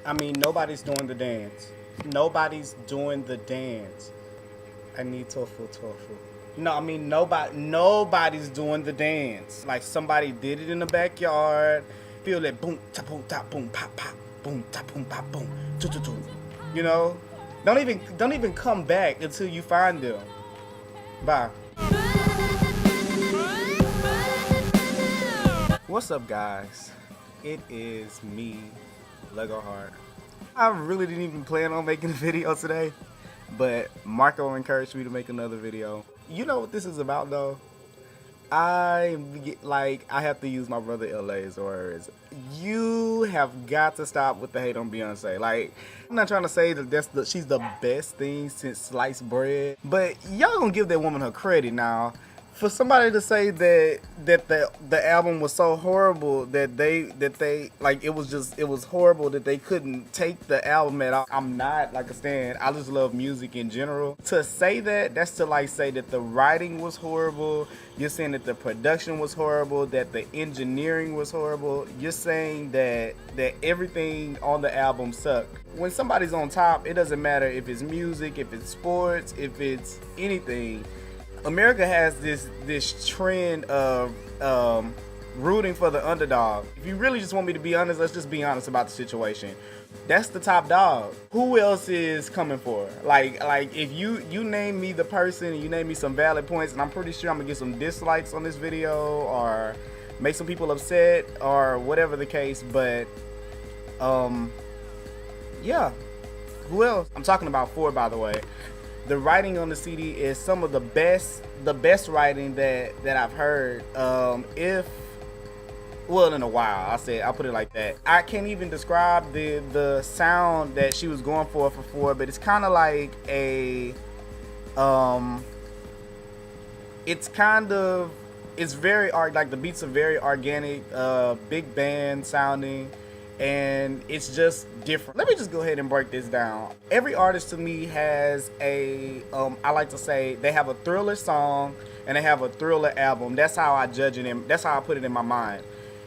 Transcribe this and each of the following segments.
I mean, nobody's doing the dance. Nobody's doing the dance. I need tofu tofu. No, I mean nobody's doing the dance. Like somebody did it in the backyard. Feel it boom ta boom ta boom pop pop boom ta boom pop boom tu tu tu. You know? Don't even come back until you find them. Bye. What's up, guys? It is me, Lego Heart. I really didn't even plan on making a video today, but Marco encouraged me to make another video. You know what this is about, though? I have to use my brother LA's words. You have got to stop with the hate on Beyonce. Like, I'm not trying to say that she's the best thing since sliced bread, but y'all gonna give that woman her credit now. For somebody to say that the album was so horrible that they like it was horrible that they couldn't take the album at all. I'm not like a stan. I just love music in general. To say that's to like say that the writing was horrible. You're saying that the production was horrible, that the engineering was horrible. You're saying that everything on the album sucked. When somebody's on top, it doesn't matter if it's music, if it's sports, if it's anything. America has this trend of rooting for the underdog. If you really just want me to be honest, let's just be honest about the situation. That's the top dog. Who else is coming for? Like if you name me the person and you name me some valid points, and I'm pretty sure I'm gonna get some dislikes on this video or make some people upset or whatever the case, but yeah. Who else? I'm talking about Ford, by the way. The writing on the CD is some of the best writing that I've heard. In a while. I'll put it like that. I can't even describe the sound that she was going for Ford, but it's kind of like it's very like the beats are very organic, big band sounding. And it's just different. Let me just go ahead and break this down. Every artist to me has I like to say they have a Thriller song and they have a Thriller album. That's how I judge it. That's how I put it in my mind.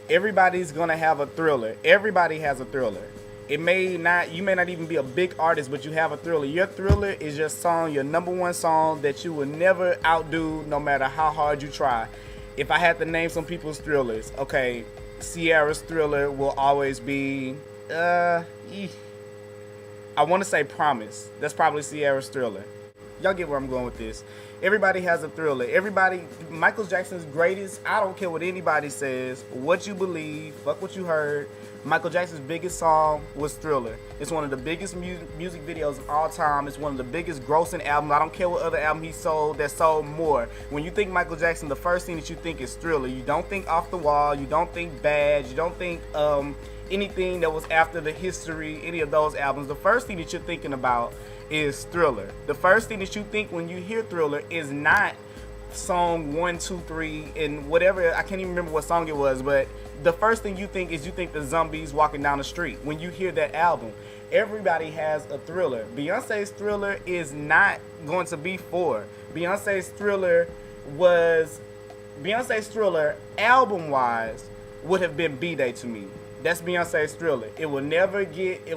Everybody's gonna have a Thriller. Everybody has a Thriller. You may not even be a big artist, but you have a Thriller. Your Thriller is your song, your number one song that you will never outdo no matter how hard you try. If I had to name some people's Thrillers, okay, Ciara's Thriller will always be, I want to say Promise. That's probably Ciara's Thriller. Y'all get where I'm going with this. Everybody has a Thriller. Michael Jackson's greatest, I don't care what anybody says, what you believe, fuck what you heard. Michael Jackson's biggest song was Thriller. It's one of the biggest music videos of all time. It's one of the biggest grossing albums. I don't care what other album he sold that sold more. When you think Michael Jackson, the first thing that you think is Thriller. You don't think Off the Wall. You don't think Bad. You don't think anything that was after the History, any of those albums. The first thing that you're thinking about is Thriller. The first thing that you think when you hear Thriller is not song 1, 2, 3 and whatever. I can't even remember what song it was, but the first thing you think is the zombies walking down the street when you hear that album. Everybody has a Thriller. Beyonce's Thriller is not going to be 4. Beyonce's Thriller album wise would have been B-Day to me. That's Beyonce's Thriller. It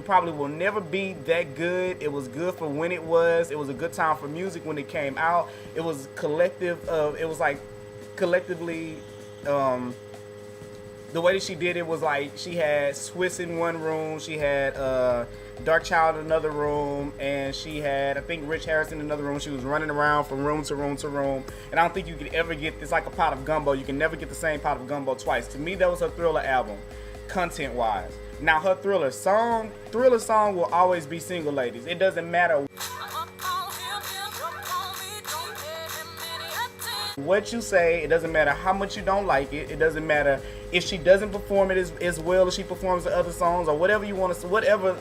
probably will never be that good. It was good for when it was. It was a good time for music when it came out. It was collectively, the way that she did it was like she had Swiss in one room, she had Dark Child in another room, and she had, I think, Rich Harrison in another room. She was running around from room to room to room. And I don't think you could ever it's like a pot of gumbo. You can never get the same pot of gumbo twice. To me, that was her Thriller album, content-wise. Now, her Thriller song will always be Single Ladies. It doesn't matter what you say, it doesn't matter how much you don't like it, it doesn't matter if she doesn't perform it as well as she performs the other songs, or whatever you want to, whatever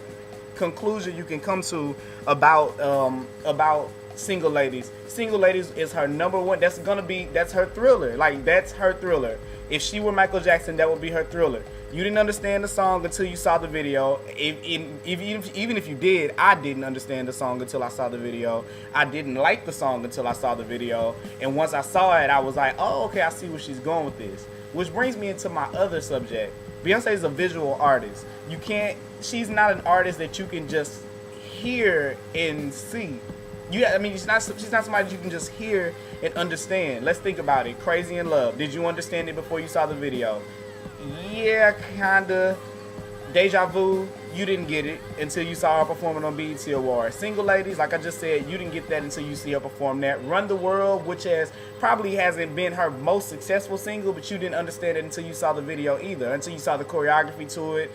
conclusion you can come to about Single Ladies. Single Ladies is her number one. That's her Thriller. Like, that's her Thriller. If she were Michael Jackson, that would be her Thriller. You didn't understand the song until you saw the video. Even if you did, I didn't understand the song until I saw the video. I didn't like the song until I saw the video. And once I saw it, I was like, oh, okay, I see where she's going with this. Which brings me into my other subject. Beyonce is a visual artist. She's not an artist that you can just hear and see. I mean, she's not somebody that you can just hear and understand. Let's think about it. Crazy in Love. Did you understand it before you saw the video? Yeah, kinda. Deja Vu, you didn't get it until you saw her performing on BET Awards. Single Ladies, like I just said, you didn't get that until you see her perform that. Run the World, which probably hasn't been her most successful single, but you didn't understand it until you saw the video either, until you saw the choreography to it.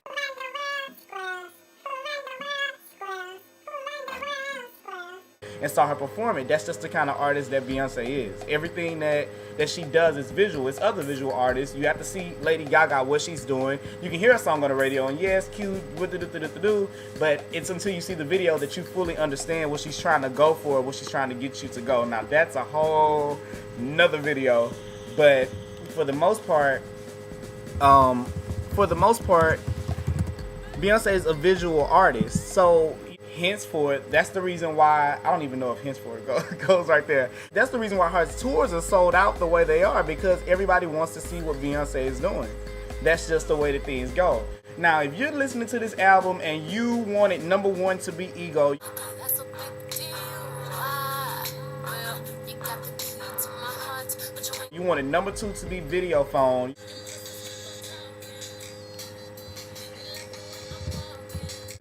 And saw her perform it. That's just the kind of artist that Beyonce is. Everything that she does is visual. It's other visual artists. You have to see Lady Gaga, what she's doing. You can hear a song on the radio and yes, cute, but it's until you see the video that you fully understand what she's trying to go for, what she's trying to get you to go. Now that's a whole nother video, but for the most part, Beyonce is a visual artist. So henceforth, that's the reason why, I don't even know if henceforth goes right there. That's the reason why her tours are sold out the way they are, because everybody wants to see what Beyonce is doing. That's just the way that things go. Now, if you're listening to this album and you wanted number one to be Ego, you wanted number two to be Video Phone,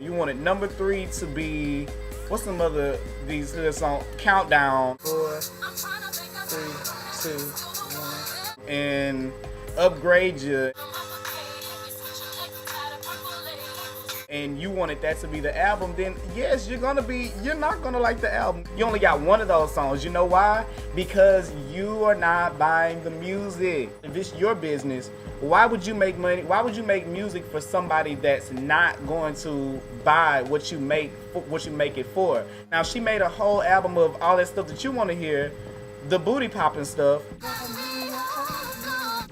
you wanted number three to be, what's some other these hood songs? Countdown. 4, 3, 2, 1. And Upgrade You. And you wanted that to be the album, then yes, you're not gonna like the album. You only got one of those songs. You know why? Because you are not buying the music. If it's your business, why would you make money? Why would you make music for somebody that's not going to buy what you make it for? Now, she made a whole album of all that stuff that you want to hear, the booty popping stuff.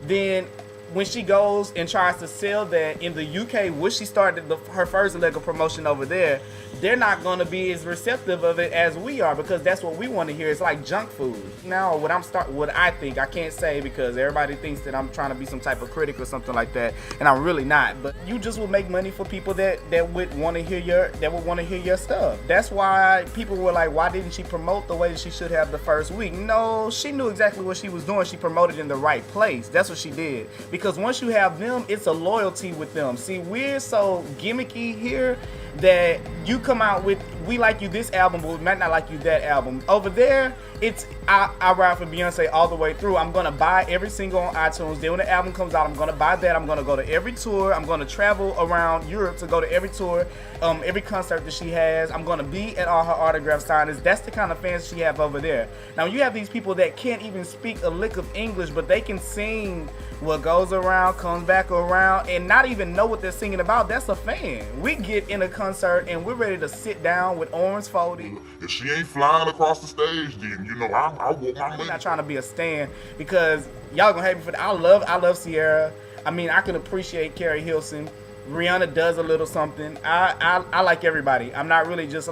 Then when she goes and tries to sell that in the UK, which she started her first leg of promotion over there, they're not going to be as receptive of it as we are, because that's what we want to hear. It's like junk food. Now, what I think, I can't say because everybody thinks that I'm trying to be some type of critic or something like that, and I'm really not. But you just will make money for people that would want to hear your stuff. That's why people were like, why didn't she promote the way that she should have the first week? No, she knew exactly what she was doing. She promoted in the right place. That's what she did. Because once you have them, it's a loyalty with them. See, we're so gimmicky here that you come out with, we like you this album, but we might not like you that album. Over there, it's I ride for Beyonce all the way through. I'm gonna buy every single on iTunes. Then when the album comes out, I'm gonna buy that. I'm gonna go to every tour. I'm gonna travel around Europe to go to every tour, every concert that she has. I'm gonna be at all her autograph signings. That's the kind of fans she have over there. Now you have these people that can't even speak a lick of English, but they can sing what goes around comes back around and not even know what they're singing about. That's a fan. We get in a concert and we're ready to sit down with arms folded. If she ain't flying across the stage, then you know I want my money. I'm not trying to be a stan because y'all gonna hate me for that. I love Sierra. I mean, I can appreciate Carrie Hilson. Rihanna does a little something. I like everybody. I'm not really just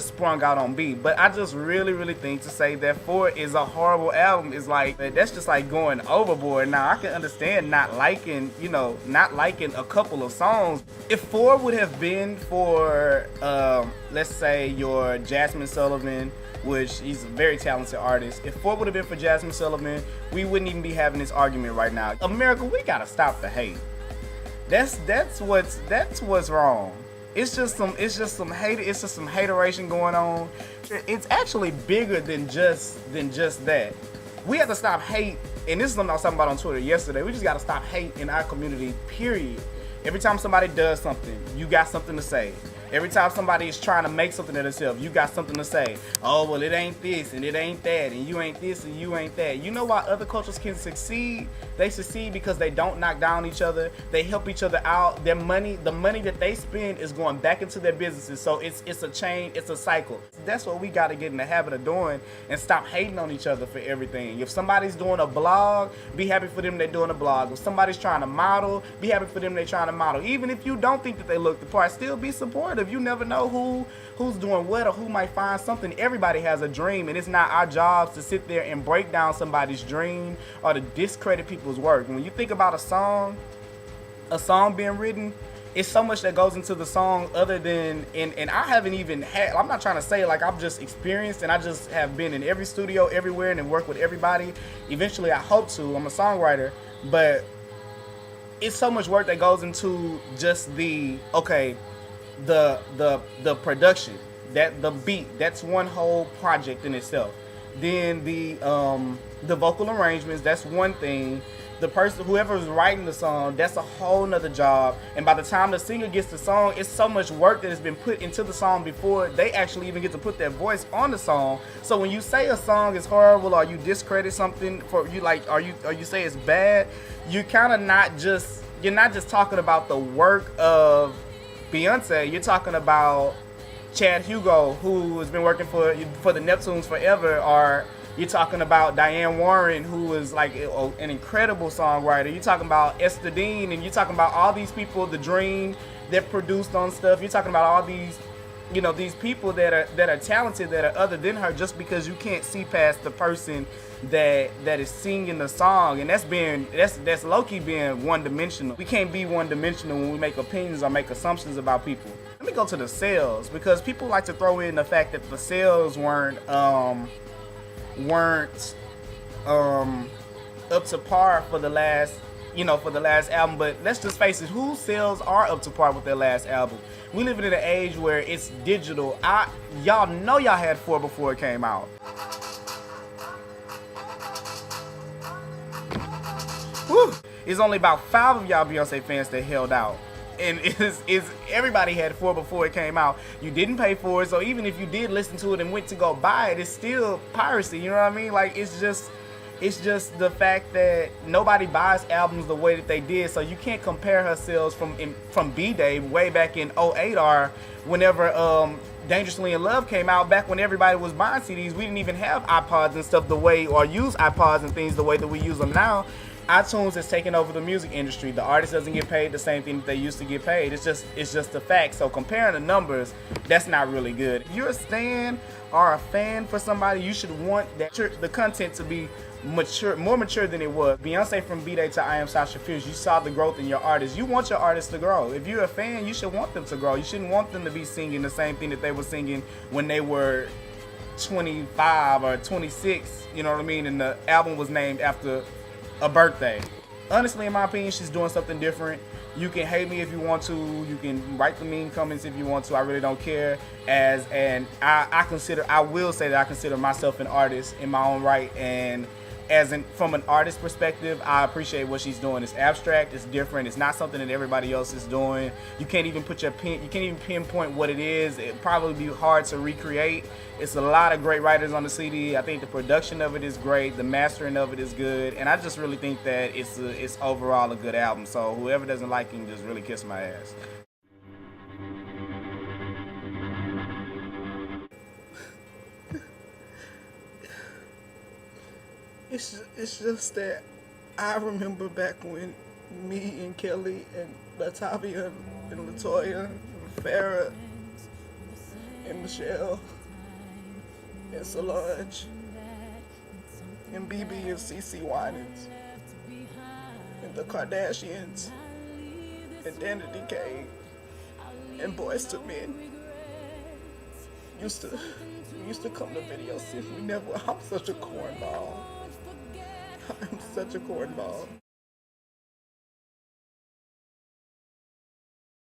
sprung out on B, but I just really think to say that 4 is a horrible album is like, that's just like going overboard. Now I can understand not liking a couple of songs. If 4 would have been for let's say your Jasmine Sullivan, which she's a very talented artist. If 4 would have been for Jasmine Sullivan, we wouldn't even be having this argument right now. America, we gotta stop the hate. That's what's wrong. It's just some hate. It's just some hateration going on. It's actually bigger than just that. We have to stop hate, and this is something I was talking about on Twitter yesterday. We just got to stop hate in our community. Period. Every time somebody does something, you got something to say. Every time somebody is trying to make something of themselves, you got something to say. Oh, well, it ain't this and it ain't that, and you ain't this and you ain't that. You know why other cultures can succeed? They succeed because they don't knock down each other. They help each other out. The money that they spend is going back into their businesses. So it's a chain, it's a cycle. That's what we got to get in the habit of doing and stop hating on each other for everything. If somebody's doing a blog, be happy for them they're doing a blog. If somebody's trying to model, be happy for them they're trying to model. Even if you don't think that they look the part, still be supportive. You never know who's doing what or who might find something. Everybody has a dream, and it's not our jobs to sit there and break down somebody's dream or to discredit people's work. When you think about a song, a song being written, it's so much that goes into the song other than and I haven't even had, I'm not trying to say like I'm just experienced and I just have been in every studio everywhere and worked with everybody. Eventually I hope to. I'm a songwriter, but it's so much work that goes into just the the production, that the beat, that's one whole project in itself. Then the vocal arrangements, that's one thing. The person, whoever's writing the song, that's a whole nother job. And by the time the singer gets the song, it's so much work that has been put into the song before they actually even get to put their voice on the song. So when you say a song is horrible or you discredit something for you, like, or you say it's bad, you're kind of you're not just talking about the work of Beyonce. You're talking about Chad Hugo, who has been working for the Neptunes forever, or you're talking about Diane Warren, who is like an incredible songwriter. You're talking about Esther Dean, and you're talking about all these people, The Dream, that produced on stuff. You're talking about all these, these people that are talented, that are other than her, just because you can't see past the person that is singing the song. And that's low-key being one-dimensional. We can't be one-dimensional when we make opinions or make assumptions about people. Let me go to the sales, because people like to throw in the fact that the sales weren't up to par for the last album. But let's just face it, whose sales are up to par with their last album? We live in an age where it's digital. Y'all know y'all had 4 before it came out. Whew. It's only about 5 of y'all Beyonce fans that held out. And everybody had 4 before it came out. You didn't pay for it, so even if you did listen to it and went to go buy it, it's still piracy. You know what I mean? Like, it's just the fact that nobody buys albums the way that they did. So you can't compare her sales from B-Day way back in 2008 or whenever Dangerously in Love came out, back when everybody was buying CDs. We didn't even have iPods and stuff the way, or use iPods and things the way that we use them now. iTunes has taken over the music industry. The artist doesn't get paid the same thing that they used to get paid. It's just a fact. So comparing the numbers, that's not really good. If you're a stan or a fan for somebody, you should want the content to be more mature than it was. Beyonce, from B-Day to I Am Sasha Fierce, you saw the growth in your artist. You want your artist to grow. If you're a fan, you should want them to grow. You shouldn't want them to be singing the same thing that they were singing when they were 25 or 26, you know what I mean? And the album was named after a birthday. Honestly, in my opinion, she's doing something different. You can hate me if you want to. You can write the mean comments if you want to. I really don't care. I will say that I consider myself an artist in my own right, and from an artist perspective, I appreciate what she's doing. It's abstract, it's different, it's not something that everybody else is doing. You can't even pinpoint what it is. It'd probably be hard to recreate. It's a lot of great writers on the CD. I think the production of it is great, the mastering of it is good, and I just really think that it's overall a good album. So whoever doesn't like it can just really kiss my ass. It's just that I remember back when me and Kelly and Latavia and Latoya and Farrah and Michelle and Solange and BB and CeCe Winans and the Kardashians and Danny Decay and Boyz II Men used to come to video see me. I'm such a cornball. I'm such a cornball.